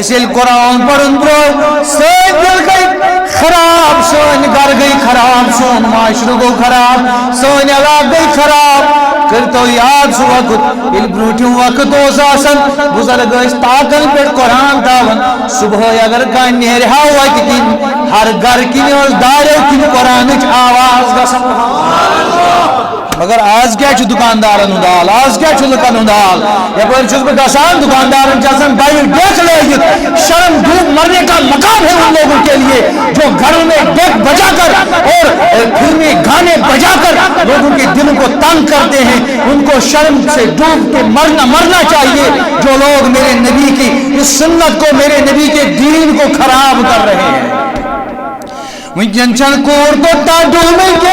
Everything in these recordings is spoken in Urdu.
اسی قرآن پڑھن برو سن دل گئی خراب، سن گھر گئی خراب، سون معاشرہ گو خراب، سن علاقہ گئی خراب۔ پھر تو یاد سو وقت یل بروٹھم وقت اس آسان بزرگ اس تاکن پہ قرآن تاون صبح اگر کان نیرِ ہا وت کن ہر گھر کن اس دارو کن قرآنچ آواز گژھان۔ مگر آج کیا چھ دکاندارن ہند حال، آج کیا چھ لکن ہند حال؟ یپر چھس بہ گژھان دکاندارن چھ بھائی ڈیک لگت، شرم ڈوب مرنے کا مقام ہے ان لوگوں کے لیے جو گھروں میں ڈیک بجا کر اور فلمی گانے بجا کر لوگوں کے دلوں کو تنگ کرتے ہیں۔ ان کو شرم سے ڈوب کے مرنا چاہیے جو لوگ میرے نبی کی اس سنت کو، میرے نبی کے دین کو خراب کر رہے ہیں۔ ونکن چھن کور تو ڈوب کے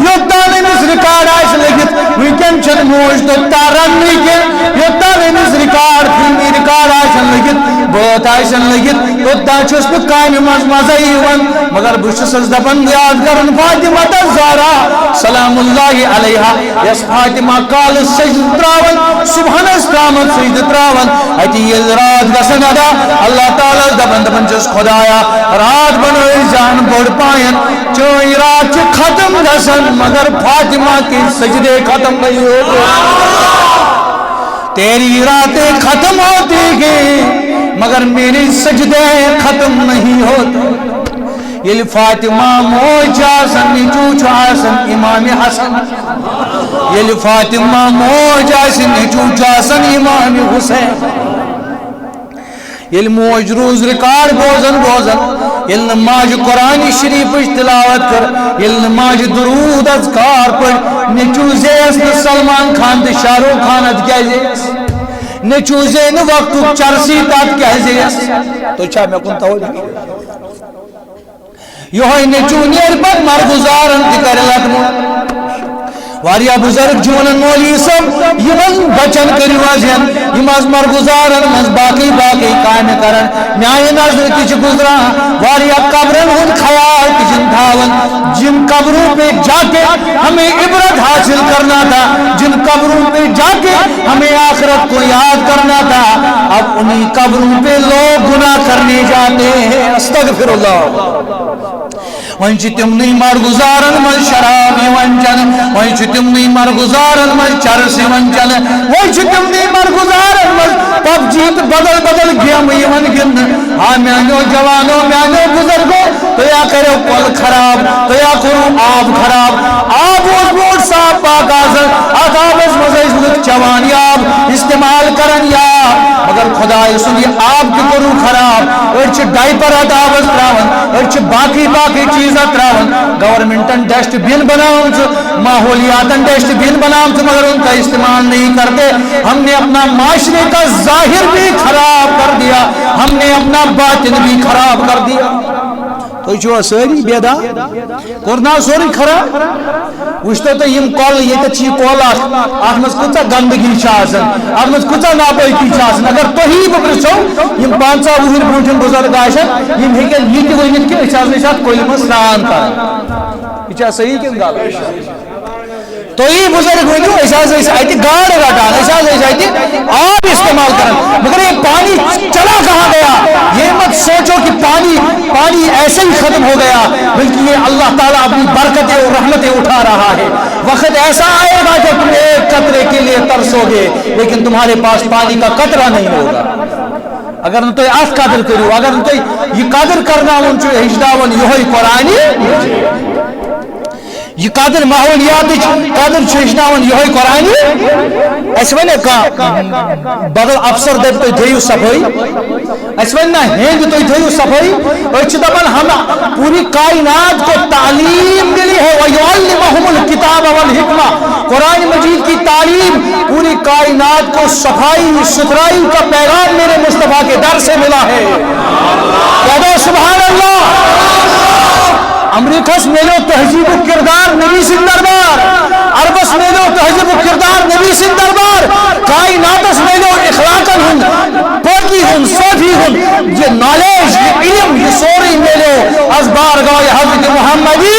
یوتان امس ریکارڈ آس لگت، ونکن چھن موج تو رن کے یوتان امس ریکارڈ فلمی ریکارڈ آسن لگت، بات آسن لگت، توتان چھس بہ کامہ مز مزہ یوان۔ مگر بہ چھسس دپان یاد کرن فاطمہ زہرا سلام اللہ علیہا، یس فاطمہ کال سجد تراون صبحنس ترامت سجد تراون، اتی یل رات گژھن ادا اللہ تعالیٰ دپان چھس خدایا رات بنٲیِو جان بوڑ پاین، چٲنۍ رات چھِ ختم گژھان مگر فاطمہ کے سجدے ختم نہیں ہوتے، تیری راتیں ختم ہوتی گئی مگر میرے سجدے ختم نہیں ہوتے۔ یل فاطمہ موج آسن نیچو آسن امام حسن، یل فاطمہ موج آسن نیچو آسن امام حسین، یل موج روز ریکارڈ بوزن یل ماج قرآن شریف تلاوت کر، یل ماج درود اذکار پڑھ، نیچو زیس سلمان خان تو شاہ رخ خان ات کیا زیس، نیچو زین وقت چرسی تات کیا زیس، تو چھا میں کن توجہ یہ نیچو نیر پر مرگزارن تکر لدمو واریا بزرگ جونن مولی سب یمن بچن کری وازین یماز مرگزارن مز باقی کام کرن میائی نظر تیچ گزرا واریا قبرن ہن خیال تیچن تھاون، جن قبروں پہ جا کے ہمیں عبرت حاصل کرنا تھا، جن قبروں پہ جا کے ہمیں آخرت کو یاد کرنا تھا، اب انہی قبروں پہ لوگ گناہ کرنے جاتے ہیں۔ استغفر اللہ۔ ونچ تمنی مرگزارن من شرابی ونچن، ونچ تمنی مرگزارن من چرسی ونچن، ونچ تمنی مرگزارن من پب جیت بدل گیم یون گن۔ ہاں میانو جوانو میانو بزرگو تو یا کرو کل خراب، تو یا کرو آب خراب، آب اس بوٹ صاحب پاک آزر آداب اس مزیز لک چوانی آب استعمال کرن یا مگر خدا سنی آب کی کرو خراب، ارچ ڈائپر آداب اس تراون، ارچ باقی چیزہ تراون، گورنمنٹن ڈسٹ بین بناؤں ماحولیاتن ڈسٹ بین بناؤں مگر ان کا استعمال نہیں کرتے۔ ہم نے اپنا معاشرے کا ظاہر بھی خراب کر دیا، ہم نے اپنا باطن بھی خراب کر دیا۔ تو چھو ساری بیدا کرنا سوری خراب وشتو تو یم کول یہ چھ کول ات مز کتا گندگی چھ ات مز کتا ناپاکی چھ اگر تہی برچو یم 50 وہر برونٹھن بزرگ آشن یم ہیکن یہ تہ ونت کہ اس ات کول مز سران کر یہ صحیح کن غلط تو یہ بزرگ ونو اتہ گاڑ رٹان اتہ آب استعمال کرن مگر یہ پانی چلا کہاں گیا؟ یہ مت سوچو کہ پانی ایسے ہی ختم ہو گیا، بلکہ یہ اللہ تعالیٰ اپنی برکتیں اور رحمتیں اٹھا رہا ہے۔ وقت ایسا آئے گا کہ تم ایک قطرے کے لیے ترسو گے لیکن تمہارے پاس پانی کا قطرہ نہیں ہوگا۔ اگر تو ات قدر کرو، اگر تو یہ قدر کرنا ہجداون یہ قرآن یہ قدر ماحولیات قدر ہچنان یہ قرآن اس ون بدل افسر دپ تھی تھو صفائی اس ون نا ہند تھی تھو صفائی دپان ہم پوری کائنات کو تعلیم ملی ہے وَيُعَلِّمُهُمُ الْكِتَابَ وَالْحِكْمَةَ قرآن مجید کی تعلیم پوری کائنات کو صفائی ستھرائی کا پیغام میرے مصطفیٰ کے در سے ملا ہے۔ کہہ دو سبحان اللہ۔ امریکس میلو تہذیب و کردار نبی سن دربار، عربس میلو تہذیب و کردار نبی سن دربار، کائناتس میلو اخلاقن ہن پاکی ہن صافی ہن یہ نالج یہ علم یہ سوری میلو از بارگاہ حضرت محمدی۔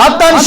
100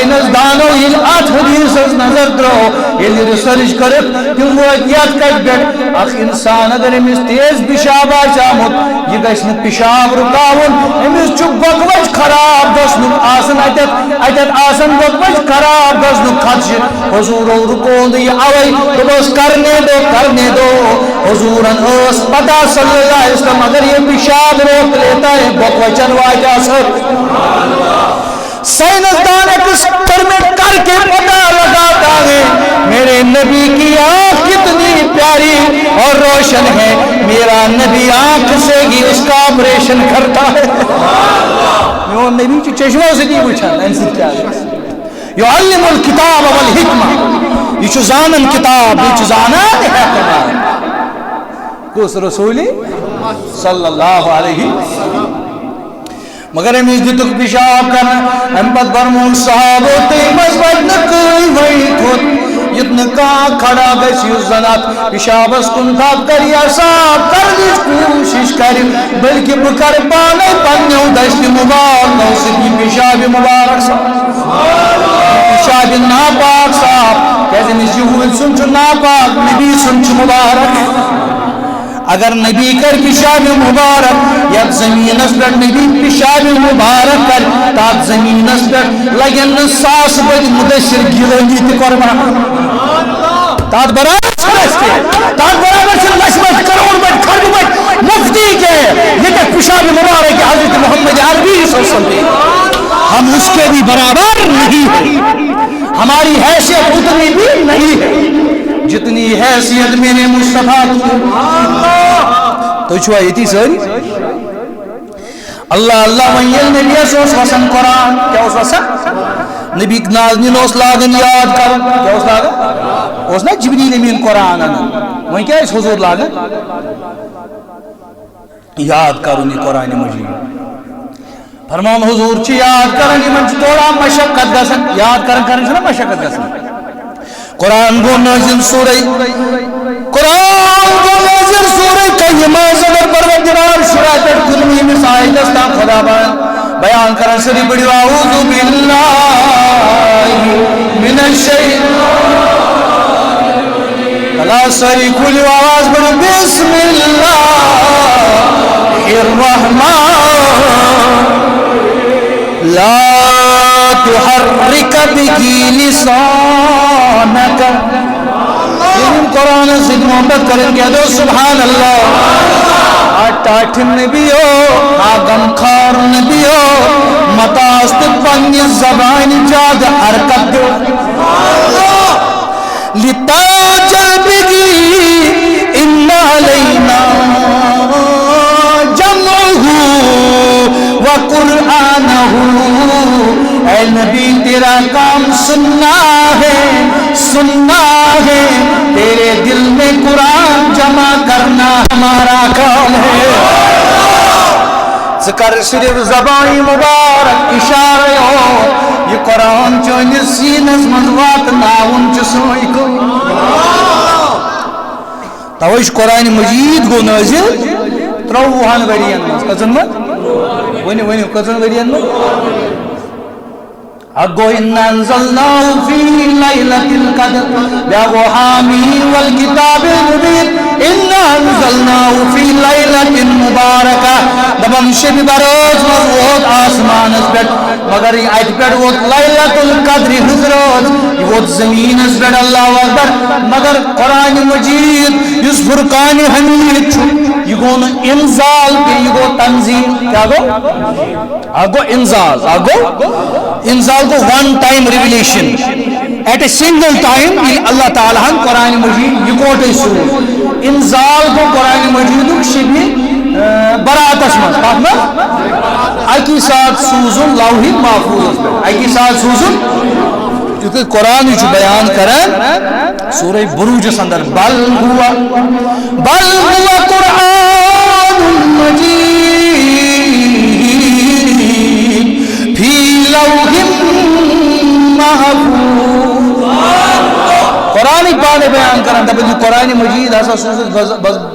سائنس دانو یہ ات حدیث نظر درو یہ ریسرچ کرت تم ویت کت پہ اخ انسان اگر امس تیز پیشاب آمت یہ گھس نا پیشاب رکاون امس چھ گوگوچ خراب گھن اتت آسن گوگوچ خراب گھن خدشہ حضور رکون یہ اوے دس کرنے دو حضورن اس پتہ صلی اللہ علیہ وسلم اگر یہ پیشاب روک لیتا ہے گوگوچن وات اثر سائنسدان ایکسپریمنٹ کر کے پتہ لگاتا ہے میرے نبی کی آنکھ کتنی پیاری اور روشن ہے میرا نبی آنکھ سے ہی اس کا آپریشن کرتا ہے میرا نبی کی چشموں سے نہیں پوچھا یعلم الکتاب والحکمہ یہ زانن کتاب یہ زانان حکمہ کس رسولی صلی اللہ علیہ وسلم مگر امس دتک پیشاب کرنا ام پت برمون صحابو تیمس بچ نکل وی تھوت یتن کان کھڑا گس یس زنات پیشابس کن تھاپ کر یا صاحب کرنیچ کوشش کر بلکہ بکر پانے پنیو دشت مبارک نو سکی پیشاب مبارک صاحب پیشاب ناپاک صاحب کیسے امس یہود سنچ ناپاک نبی سنچ مبارک اگر نبی کر پیشاب مبارک یا زمینس پر نبی پیشاب مبارک کر تاک زمینس پر لگن ساس بد مدشر گلنگی تی قربان تاک برابر چھلستے تاک برابر چھل لشمت کروڑ بد کھرد بد مفتی کے یہ تک پیشاب مبارک حضرت محمد عربی صلی اللہ علیہ وسلم ہم اس کے بھی برابر نہیں ہیں ہماری حیثیت اتنی بھی نہیں ہے جتنی حیثیت میرے مصطفیٰ کی تو چھوا یہ ساری اللہ اللہ ویل نبی اس وسن قرآن کیا اس وسن نبی نازنین اس لاغن یاد کر کیا اس لاغن اس نا جبریل امین قرآن وہیں کیا اس حضور لاغن یاد کرنی قرآن مجید فرمان حضور چی یاد کرنی من تھوڑا مشقت گسن یاد کرن چھنا مشقت گسن قرآن کو نازل سورہ قیمہ زبر پروردگار شرائط کلمی مسائل دستا خدا بیان کرن سری بڑی اعوذ باللہ من الشیطان کلا سری کلی آواز بڑی بسم اللہ الرحمن لا تحرک بکی لسانک قرآن سے محبت کریں گے دو سبحان اللہ آٹھ نبیو آگم خار نبیو متاست پنی زبان جاد حرکت دو لتاجل بگی ان علینا جمعہ وقرآنہ اے نبی تیرا کام سننا ہے تیرے دل میں قرآن جمع کرنا ہمارا کام ہے ذکر صرف زبانی مبارک اشارے ہو یہ قرآن چونی سینس منوات ناون چسوئی کو توش قرآن مجید گو نازل تروہان ورین مز کزن مت ونی کزن ورین مت اگو انا انزلناہ فی لیلۃ القدر بیاگو حامی والکتاب المبین انا انزلناہ فی لیلۃ مبارکہ دبن شب بروز ووت آسمان اس بیٹ مگر ایت بیٹ ووت لیلۃ القدر حضرت یہ ووت زمین اس بیٹ اللہ اکبر مگر قرآن مجید اس فرقان حمید یہ گو انزال پہ یہ گو تنزیل کیا گو آگو انزال انزال کو one time revelation at a single time Allah تعالیٰ قرآن مجید یکوٹے سور انزال کو قرآن مجید شبی برات اسمت اکی ساتھ سوزن لوح محفوظ اکی ساتھ سوزن کیونکہ قرآن جو بیان کریں سورہ بروج اندر بل ہوا قرآن مجید فی لوح محفوظ قرآن پانے بیان کریں تب قرآن مجید ایسا سوزت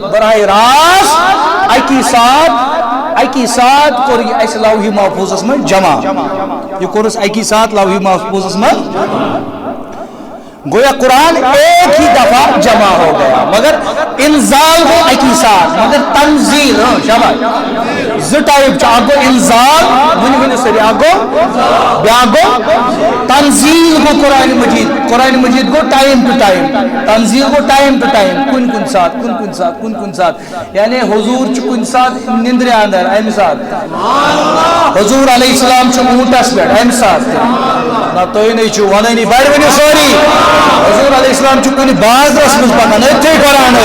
براہ راست اکی ساتھ اور ایسا لوح محفوظ اس میں جمع یہ کورس اکی ساتھ لوح محفوظ میں گویا قرآن ایک ہی دفعہ جمع ہو گیا مگر انزال گو اکی ساتھ مگر تنزیل شاباش زٕ ٹائپ چھ اکھ گو انزال ونی سری اکھ گو بیاکھ گو تنزیل گو قرآن مجید گو ٹائم ٹو ٹائم تنزیل گو ٹائم ٹو ٹائم کن ساتھ یعنی حضور چھ کن ساتھ نندرِ اندر امہ ساتھ حضور علیہ السلام چھ اونٹس پہ امہ ساتھ نہ تھی نہیں ونانی بڑ ونو سوری حضور علیہ السلام چھ بازرس مز پکان اتھے قرآن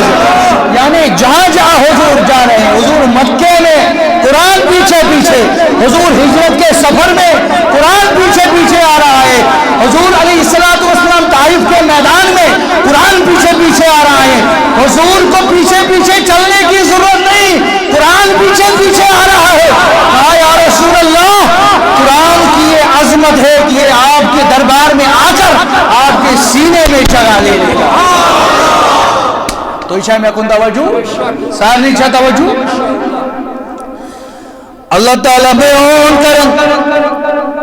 یعنی جہاں جہاں حضور جا رہے ہیں حضور مکے میں قرآن پیچھے حضور ہجرت کے سفر میں قرآن پیچھے آ رہا ہے حضور علیہ السلام طائف کے میدان میں قرآن پیچھے آ رہا ہے حضور کو پیچھے چلنے کی ضرورت نہیں قرآن پیچھے آ رہا ہے کہا یا رسول اللہ قرآن کی یہ عظمت ہے کہ یہ آپ کے دربار میں آ کر آپ کے سینے میں جگہ لے لے گا تو یہ میں کن توجہ سارنی چھا توجہ اللہ تعالیٰ بیان کرن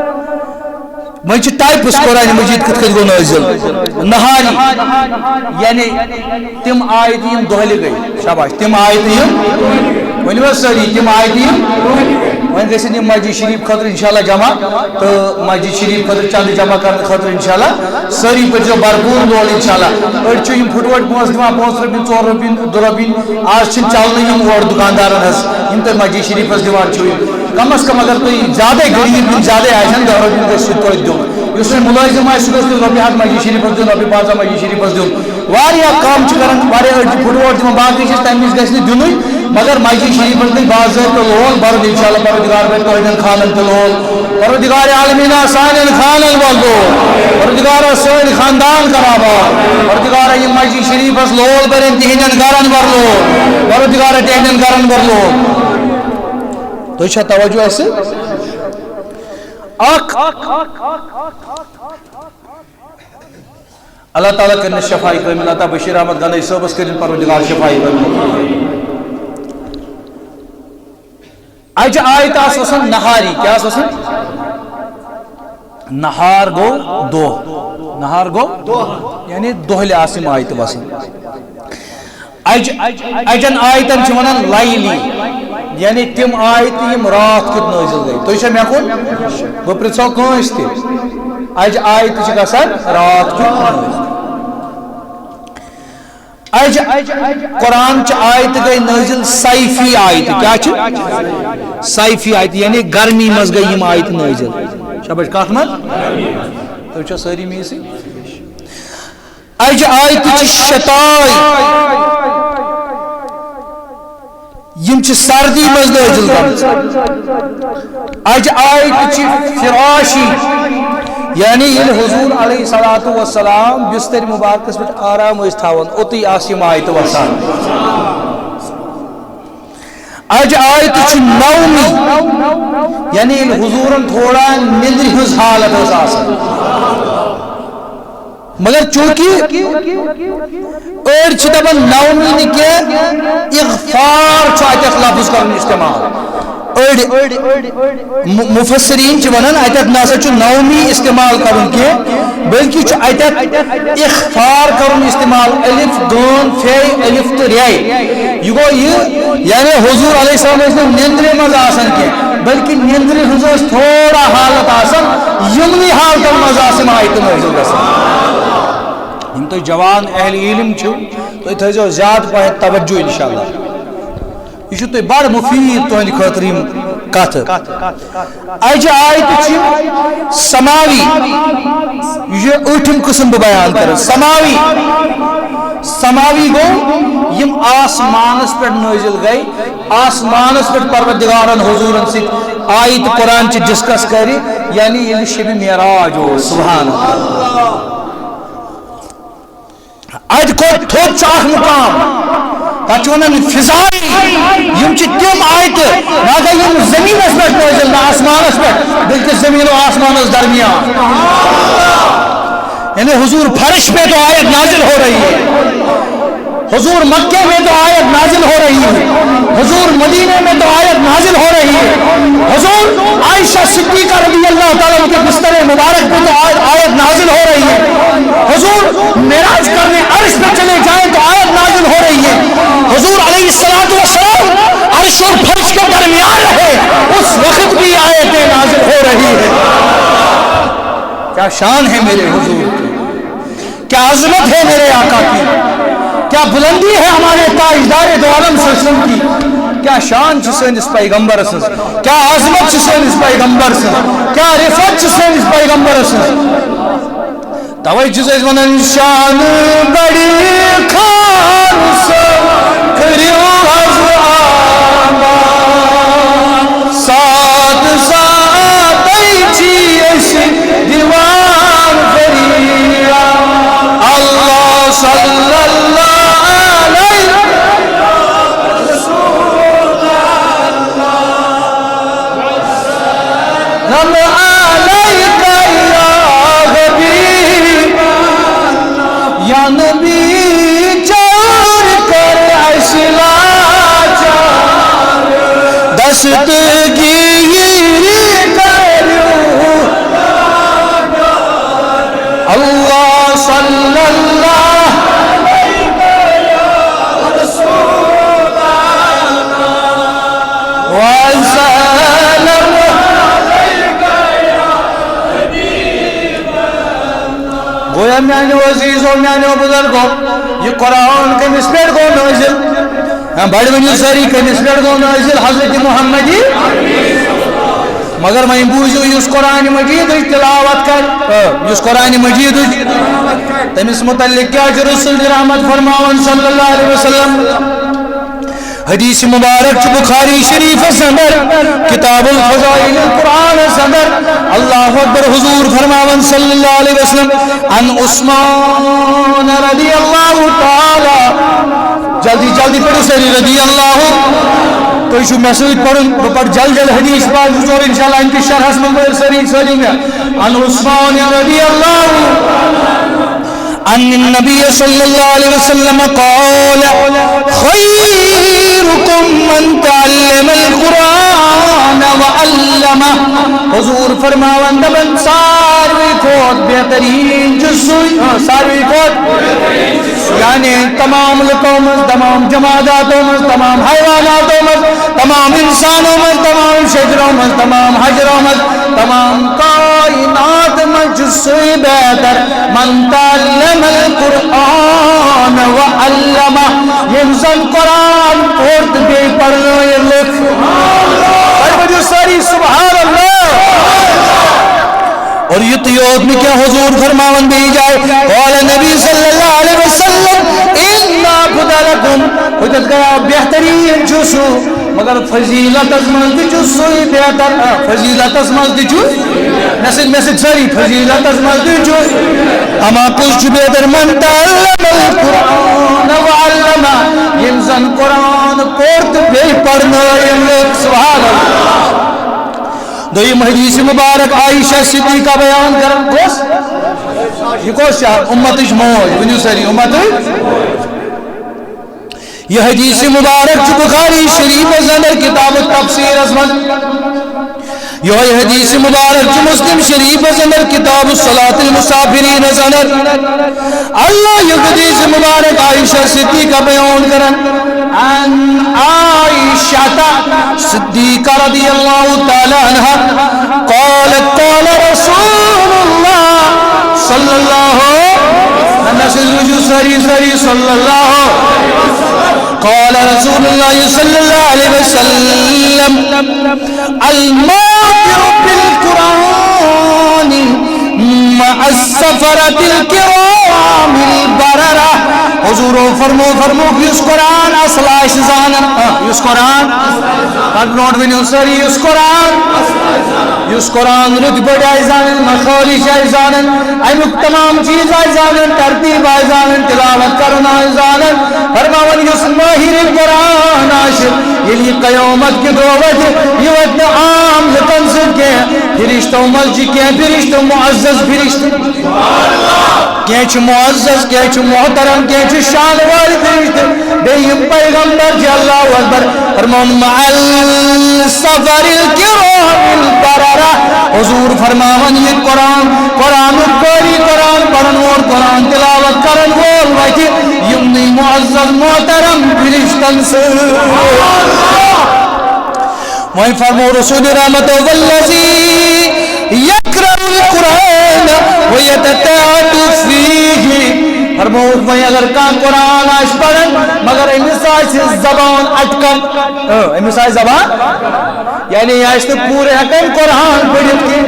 میں چھ ٹائپس قرآن مجید کت کت گو نازل نہاری یعنی تم آیت یم دہلی گئی شاباش تم آیت یم ونو سری تم آیت یم وہیں گھن یم مسجد شریف خاطر انشاءاللہ جمع تو مسجد شریف خاطر چند جمع کرنے خاطر انشاءاللہ سری پر جو بھرپور لول انشاءاللہ اور چھ یم پھٹوٹ پونس دِوان 5 رۄپیہِ 4 رۄپیہِ 2 رۄپیہِ آز چھ چلنے یم اور دکاندارن ہس یم تو مسجد شریفس دِوان چھو کم از کم اگر تھی زیادہ غریب زیادہ آن 10 رۄپیہِ گژھِ توتہِ دیُن یُس وۄنۍ مُلٲزِم آسہِ سُہ گژھِ رۄپیہِ 100 مسجد شریفس دیُن رۄپیہِ 500 مسجد شریفس دیُن واریاہ کم چھِ کران واریاہ أڑۍ چھِ پھُٹووٹ دِوان باقٕے چیٖز تَمہِ وِزِ گژھِ نہٕ دیُنُے مگر مسجد شریفس گژھِ باضٲبطہٕ لول بَرُن اِنشاءاللہ پروردگار بَرِ تُہنٛدٮ۪ن خانن تہِ لول پروردگار عالمیٖنا سانٮ۪ن خانن وَل لول پروردگارا سٲنۍ خاندان کر آباد پروردگارا یِم مسجد شریفس لول بَرن تِہنٛدٮ۪ن گرن بَر لول پروردگارا تِہنٛدٮ۪ن گرن بَر لول تُہۍ چھا توجہ اَسہِ اللہ تعالیٰ کرن شفائی کامل عطا بشیر احمد گنئی صٲبس کرن پروردگار شفائی کامل اجہ آیت آس وسن نہاری کیا آس وسن نہار گو دو نہار گو یعنی دہلِ آسم آیت وسن اجن آیتن چھ ونان لائلی یعنی تم آیت یم رات کت نازل گئی تو یہ مے کن بہ پرژھو کٲنٛسہِ تہِ اج آیت چھ گژھان رات کت اج قرآن چ آیت گئی نازل صیفی آیت کیا چھ صیفی آیت یعنی گرمی مز گئی یم آیت نازل شاباش کت مت تو چھ ساری میسی اج آیت چھ شتائی یم چھ سردی مز نازل گمژ اج آیت چھ فراشی یعنی یل حضور علیہ الصلوۃ والسلام بستر مبارکس پہ آرام اس تھاون اوتی آسیم آیت وسان اج آیت چھ نومی یعنی یل حضورن تھوڑا نندر ہز حالت اس آسان مگر چونکہ اور چھ دپان نومی نہ کی اغفار چھ اتھ لفظ کرن استعمال مفسرین چھ ونان اتھ ناسا چھ نومی استعمال کرن کی بلکہ چھ اتھ اخفار کرن استعمال الف دون فے الف تو رے یہ گو یہ یعنی حضور علیہ السلام اس نندرے مز آسان کی بلکہ نندرے ہز تھوڑا حالت آسان یمنی حالتن مز آسان آیت نازل گژھان یم تو جوان اہل علم چھو تو تھیزو زیادہ پہ توجہ انشاءاللہ یہ تو بڑ مفید تہند خاطر کت اج آیت چھ سماوی یہ ٲٹھم قسم بہ بیان کر سماوی گو یم آسمانس پہ نازل گئی آسمانس پہ پروردگارن حضورن ست آیت قرآن چھ ڈسکس کر یعنی یہ شب معراج ہو سبحان اللہ اج کو تھوت چھ مقام تک فضائی یم تم آیت نہ یم زمینس پہ نازل نہ آسمانس پہ بلکہ زمین و آسمانس درمیان یعنی حضور فرش پہ تو آیت نازل ہو رہی ہے حضور مکے میں تو آیت نازل ہو رہی ہے، حضور مدینے میں تو آیت نازل ہو رہی ہے، حضور عائشہ صدیقہ رضی اللہ تعالیٰ کے بستر مبارک پہ تو آیت نازل ہو رہی ہے، حضور معراج کرنے عرش پہ چلے جائیں تو آیت نازل ہو رہی ہے، حضور علیہ السلام عرش اور فرش کے درمیان رہے اس وقت بھی آیتیں نازل ہو رہی ہے۔ کیا شان ہے میرے حضور کی، کیا عظمت ہے میرے آقا کی، کیا بلندی ہے ہمارے تاجدار دو عالم صلی اللہ علیہ وسلم کی، کیا شان چھ سٲنِس پیغمبر سٕنٛز، کیا عظمت چھ سٲنِس پیغمبر سٕنٛز، کیا رفعت چھ سٲنِس پیغمبر سٕنٛز۔ توے چھُس أسۍ وَنان شان بڑِ خان صٲب کٔرِو حظ آمان، ساتھ ساتھے چھِ أسۍ دِوان فریاد، اللہ صلی اللہ علیہ وسلم علیک یا حبیب یا نبی چور کر اشلاچار دستگیری کرو اللہ صلی اللہ وسلم۔ گویا میانو عزیزو میانو بزرگو یہ قرآن کمس پہ گو نازل، بڑھ ونیو ساری کمس پہ گو نازل، حضرت محمدی، مگر میں بوجھو اس قرآن مجید تلاوت کر، اس قرآن مجید تمس متعلق کیا رسول رحمت فرماون صلی اللہ علیہ وسلم۔ حدیث مبارک بخاری شریف صدر کتاب الفضائل القرآن صدر، اللہ اکبر، حضور فرماون صلی اللہ علیہ وسلم عن عثمان رضی اللہ تعالی، جلدی جلدی پڑھو سری رضی اللہ، تو یہ مسجد پڑھن پر جل جل حدیث پاک حضور انشاءاللہ ان کی شرح میں سری سری میں عن عثمان رضی اللہ ان النبي صلى الله عليه وسلم قال خيركم من تعلم القرآن وعلمه، حضور فرماون دبن ساروی کھوت بہترین جزوی، ساروی کھوت یعنی تمام لکوں میں، تمام جماداتوں میں، تمام حیواناتوں میں، تمام انسانوں میں، تمام شجروں میں، تمام حجروں میں، تمام کائنات میں جزوی بہتر من تعلم القرآن وعلمه، يمزن قرآن پورت بے پڑھنا یہ لکھ ساری سبحان اللہ۔ اور یہ تیوت میں کیا حضور فرماون بھی جائے، قال نبی صلی اللہ علیہ وسلم اِنَّا خُدَلَكُمْ، خودت گیا بہترین جسو مگر فضیلت ازمز دی جسو بہتر، فضیلت ازمز دی جس مسجد ساری فضیلت ازمز دی جس اما کچھ بہتر من تعلم القرآن وعلمہ، یمزن قرآن پورت بے پڑھنا یہ سبحان اللہ۔ دویم حدیث مبارک عائشہ صدیقہ بیان کرن کوس یہ کوس امتش موج ونیو ساری امتش، یہ حدیث مبارک جو بخاری شریف اندر کتاب التفسیر ازمت، یہ حدیث مبارک جو مسلم شریف اندر کتاب الصلاة المسافرین اندر، اللہ یہ حدیث مبارک عائشہ صدیقہ بیان کرن عن عائشة صدیقہ رضی اللہ تعالی عنہ قالت قال رسول اللہ صلی اللہ صلی اللہ قال رسول اللہ صلی اللہ علیہ وسلم الماطر بالقرآن مع السفرة الكرام البررة، حضور فرمو یس قرآن اصلاش زانن، یس قرآن پت نوٹ ونیو سری یس قرآن رت بڑ آئی زانن، مخالش آئی زانن، امیک تمام چیز آئی زانن، ترتیب آئی زانن، تلاوت کرنا آئی زانن، فرماون یس ماہر قرآن آشر یلی قیامت کی دوت یہ وقت عام لکن سکے فرشتوں مسجد کے فرشتوں معزز فرشتوں کی معزز کی محترم کی شان وال فرشتے بیم پیغمبر جی اللہ اکبر فرمان مع السفر الکرام البررہ حضور فرماون یہ قرآن کوری قرآن پڑھن اور قرآن تلاوت کرن وول وتہ یمنی معزز محترم فرشتن سے وہیں فرمو رسول رحمت والذی یقرأ القرآن ویتتعت فیہ فرمو وہیں اگر کان قرآن آش پڑھن مگر امس آس زبان اٹکن امس آس زبان یعنی آس پورے ہکن قرآن پڑھت کی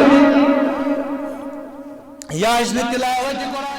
یا اس نے تلاوت قرآن